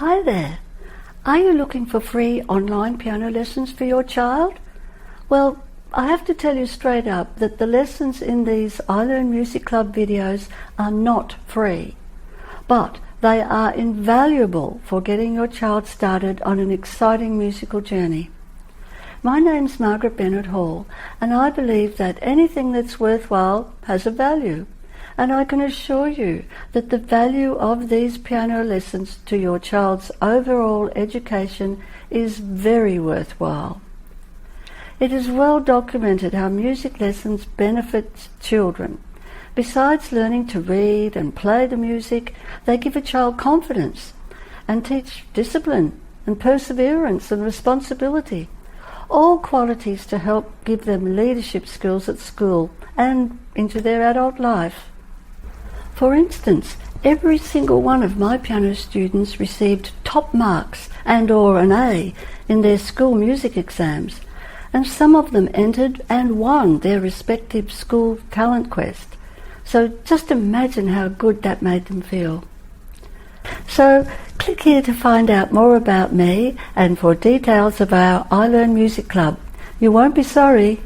Hi there. Are you looking for free online piano lessons for your child? Well, I have to tell you straight up that the lessons in these iLearn Music Club videos are not free, but they are invaluable for getting your child started on an exciting musical journey. My name's Margaret Bennett Hall, and I believe that anything that's worthwhile has a value. And I can assure you that the value of these piano lessons to your child's overall education is very worthwhile. It is well documented how music lessons benefit children. Besides learning to read and play the music, they give a child confidence and teach discipline and perseverance and responsibility, all qualities to help give them leadership skills at school and into their adult life. For instance, every single one of my piano students received top marks and/or an A in their school music exams, and some of them entered and won their respective school talent quest. So just imagine how good that made them feel. So click here to find out more about me and for details of our iLearn Music Club. You won't be sorry.